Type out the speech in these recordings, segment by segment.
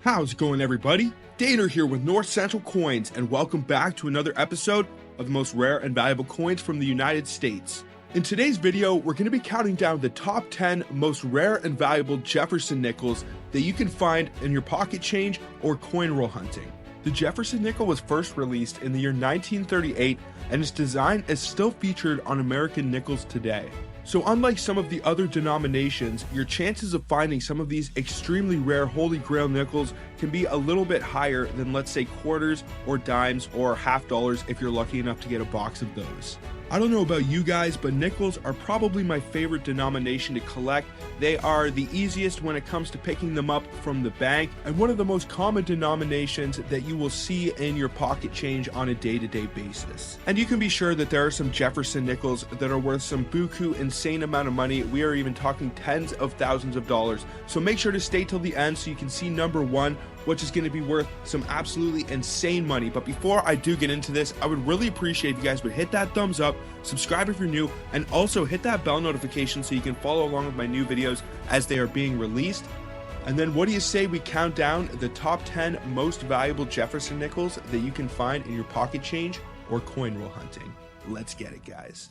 How's it going, everybody? Daner here with North Central Coins, and welcome back to another episode of the most rare and valuable coins from the United States. In today's video, we're going to be counting down the top 10 most rare and valuable Jefferson nickels that you can find in your pocket change or coin roll hunting. The Jefferson nickel was first released in the year 1938, and its design is still featured on American nickels today. So unlike some of the other denominations, your chances of finding some of these extremely rare Holy Grail nickels can be a little bit higher than, let's say, quarters or dimes or half dollars if you're lucky enough to get a box of those. I don't know about you guys, but nickels are probably my favorite denomination to collect. They are the easiest when it comes to picking them up from the bank, and one of the most common denominations that you will see in your pocket change on a day-to-day basis. And you can be sure that there are some Jefferson nickels that are worth some buku insane amount of money. We are even talking tens of thousands of dollars. So make sure to stay till the end so you can see number one, which is going to be worth some absolutely insane money. But before I do get into this, I would really appreciate if you guys would hit that thumbs up, subscribe if you're new, and also hit that bell notification so you can follow along with my new videos as they are being released. And then what do you say we count down the top 10 most valuable Jefferson nickels that you can find in your pocket change or coin roll hunting? Let's get it, guys.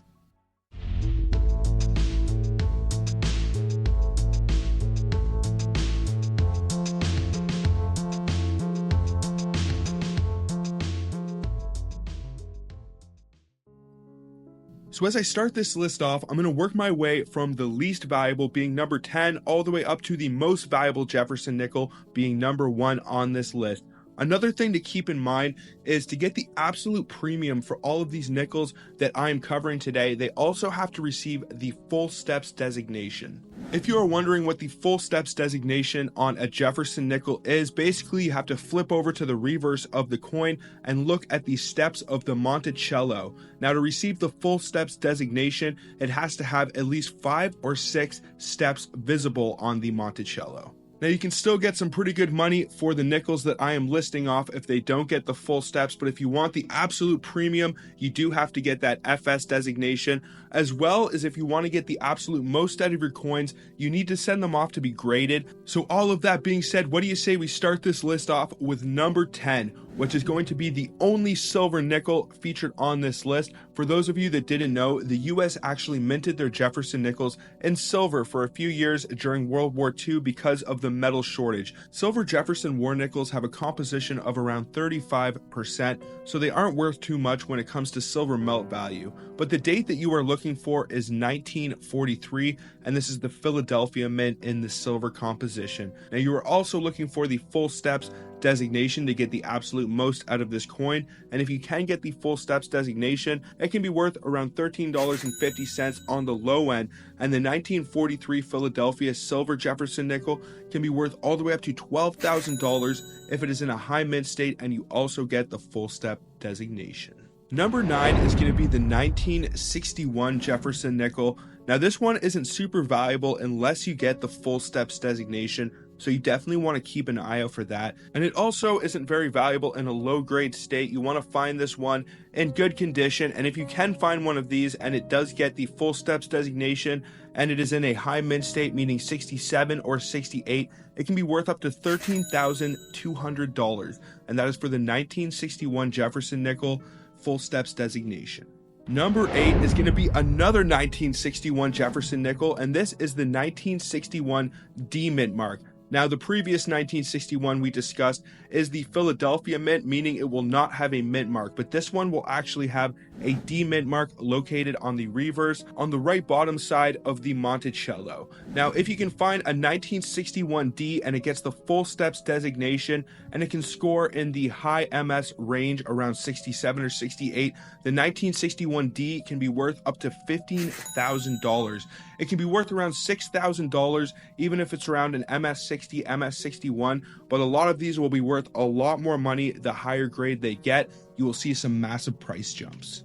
So as I start this list off, I'm going to work my way from the least valuable being number 10 all the way up to the most valuable Jefferson nickel being number 1 on this list. Another thing to keep in mind is to get the absolute premium for all of these nickels that I am covering today, they also have to receive the full steps designation. If you are wondering what the full steps designation on a Jefferson nickel is, basically you have to flip over to the reverse of the coin and look at the steps of the Monticello. Now, to receive the full steps designation, it has to have at least 5 or 6 steps visible on the Monticello. Now, you can still get some pretty good money for the nickels that I am listing off if they don't get the full steps, but if you want the absolute premium, you do have to get that FS designation, as well as if you want to get the absolute most out of your coins, you need to send them off to be graded. So all of that being said, what do you say we start this list off with number 10, which is going to be the only silver nickel featured on this list. For those of you that didn't know, the US actually minted their Jefferson nickels in silver for a few years during World War II because of the metal shortage. Silver Jefferson war nickels have a composition of around 35%, so they aren't worth too much when it comes to silver melt value. But the date that you are looking for is 1943, and this is the Philadelphia mint in the silver composition. Now, you are also looking for the full steps designation to get the absolute most out of this coin, and if you can get the full steps designation, it can be worth around $13.50 on the low end, and the 1943 Philadelphia silver Jefferson nickel can be worth all the way up to $12,000 if it is in a high mint state and you also get the full step designation. Number 9 is going to be the 1961 Jefferson nickel. Now, this one isn't super valuable unless you get the full steps designation, so you definitely want to keep an eye out for that. And it also isn't very valuable in a low grade state. You want to find this one in good condition, and if you can find one of these and it does get the full steps designation and it is in a high mint state, meaning 67 or 68, it can be worth up to $13,200, and that is for the 1961 Jefferson nickel full steps designation. Number 8 is going to be another 1961 Jefferson nickel, and this is the 1961 D mint mark. Now, the previous 1961 we discussed is the Philadelphia mint, meaning it will not have a mint mark, but this one will actually have a D mint mark located on the reverse on the right bottom side of the Monticello. Now, if you can find a 1961 D and it gets the full steps designation and it can score in the high MS range around 67 or 68, the 1961 D can be worth up to $15,000. It can be worth around $6,000 even if it's around an MS60, MS61, but a lot of these will be worth a lot more money the higher grade they get. You will see some massive price jumps.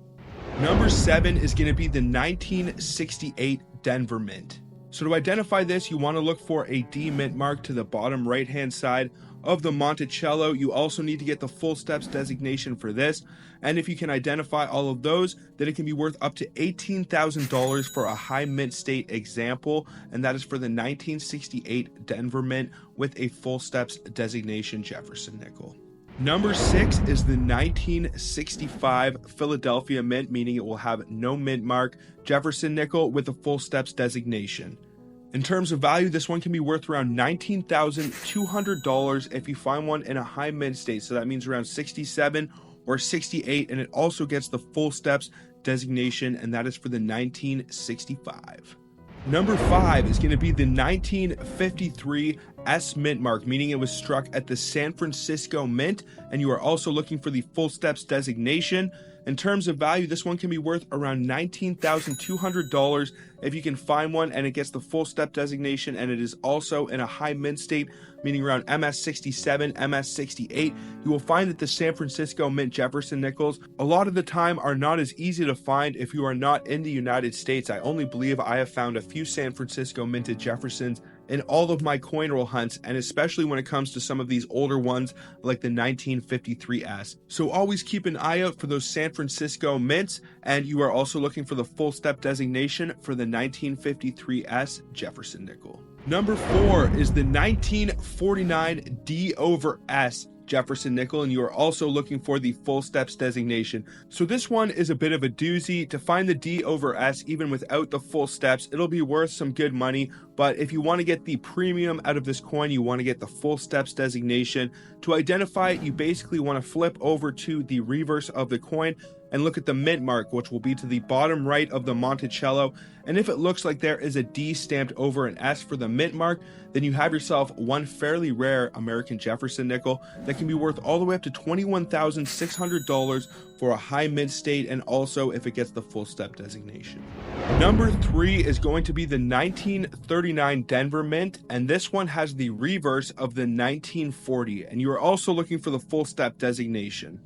Number 7 is going to be the 1968 Denver mint. So to identify this, you want to look for a D mint mark to the bottom right hand side of the Monticello. You also need to get the full steps designation for this. And if you can identify all of those, then it can be worth up to $18,000 for a high mint state example. And that is for the 1968 Denver Mint with a full steps designation Jefferson nickel. Number 6 is the 1965 Philadelphia Mint, meaning it will have no mint mark, Jefferson nickel with a full steps designation. In terms of value, this one can be worth around $19,200 if you find one in a high mint state. So that means around 67 or 68, and it also gets the full steps designation, and that is for the 1965. Number 5 is going to be the 1953 S Mint mark, meaning it was struck at the San Francisco Mint, and you are also looking for the full steps designation. In terms of value, this one can be worth around $19,200 if you can find one and it gets the full step designation, and it is also in a high mint state, meaning around MS67, MS68. You will find that the San Francisco Mint Jefferson nickels a lot of the time are not as easy to find if you are not in the United States. I only believe I have found a few San Francisco minted Jeffersons in all of my coin roll hunts, and especially when it comes to some of these older ones like the 1953S. So always keep an eye out for those San Francisco mints, and you are also looking for the full step designation for the 1953S Jefferson nickel. Number 4 is the 1949 D over S Jefferson nickel, and you are also looking for the full steps designation. So this one is a bit of a doozy. To find the D over S even without the full steps, it'll be worth some good money, but if you want to get the premium out of this coin, you want to get the full steps designation. To identify it, you basically want to flip over to the reverse of the coin and look at the mint mark, which will be to the bottom right of the Monticello. And if it looks like there is a D stamped over an S for the mint mark, then you have yourself one fairly rare American Jefferson nickel that can be worth all the way up to $21,600 for a high mint state, and also if it gets the full step designation. Number 3 is going to be the 1939 Denver Mint, and this one has the reverse of the 1940, and you are also looking for the full step designation.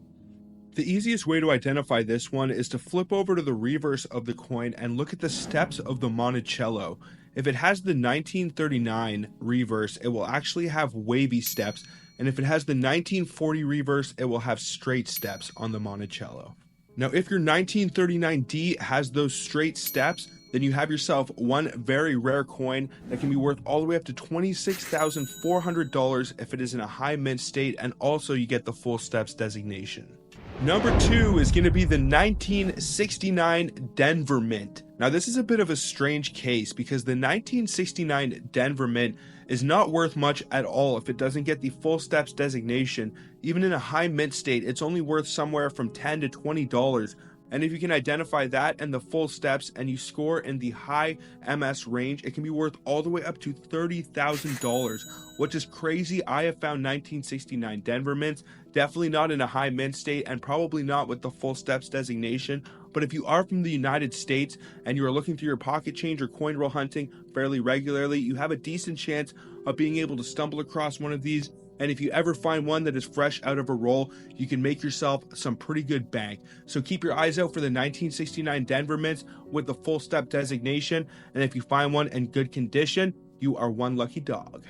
The easiest way to identify this one is to flip over to the reverse of the coin and look at the steps of the Monticello. If it has the 1939 reverse, it will actually have wavy steps, and if it has the 1940 reverse, it will have straight steps on the Monticello. Now, if your 1939D has those straight steps, then you have yourself one very rare coin that can be worth all the way up to $26,400 if it is in a high mint state, and also you get the full steps designation. Number 2 is going to be the 1969 Denver Mint. Now, this is a bit of a strange case because the 1969 Denver Mint is not worth much at all if it doesn't get the full steps designation. Even in a high mint state, it's only worth somewhere from $10 to $20. And if you can identify that and the full steps and you score in the high MS range, it can be worth all the way up to $30,000, which is crazy. I have found 1969 Denver mints, definitely not in a high mint state and probably not with the full steps designation. But if you are from the United States and you are looking through your pocket change or coin roll hunting fairly regularly, you have a decent chance of being able to stumble across one of these. And if you ever find one that is fresh out of a roll, you can make yourself some pretty good bank. So keep your eyes out for the 1969 Denver mints with the full step designation. And if you find one in good condition, you are one lucky dog.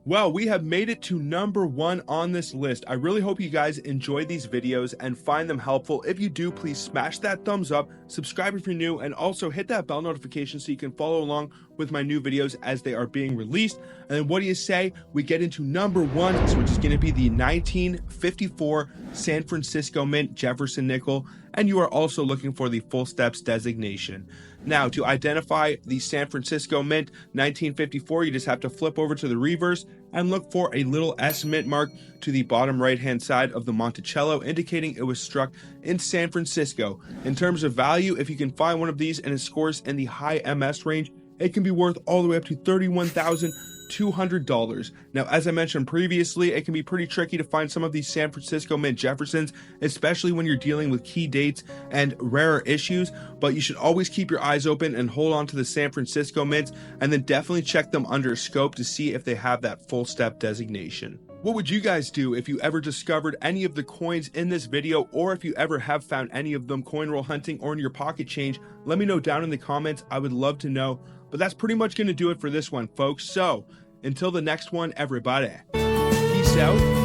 Well, we have made it to number 1 on this list. I really hope you guys enjoy these videos and find them helpful. If you do, please smash that thumbs up, subscribe if you're new, and also hit that bell notification so you can follow along with my new videos as they are being released. And then what do you say we get into number 1, which is going to be the 1954 San Francisco Mint Jefferson nickel, and you are also looking for the full steps designation. Now, to identify the San Francisco Mint 1954, you just have to flip over to the reverse and look for a little S mint mark to the bottom right hand side of the Monticello, indicating it was struck in San Francisco. In terms of value, if you can find one of these and it scores in the high MS range, it can be worth all the way up to $31,200. Now, as I mentioned previously, it can be pretty tricky to find some of these San Francisco Mint Jeffersons, especially when you're dealing with key dates and rarer issues, but you should always keep your eyes open and hold on to the San Francisco mints, and then definitely check them under scope to see if they have that full step designation. What would you guys do if you ever discovered any of the coins in this video, or if you ever have found any of them coin roll hunting or in your pocket change? Let me know down in the comments. I would love to know. But that's pretty much going to do it for this one, folks. So until the next one, everybody, peace out.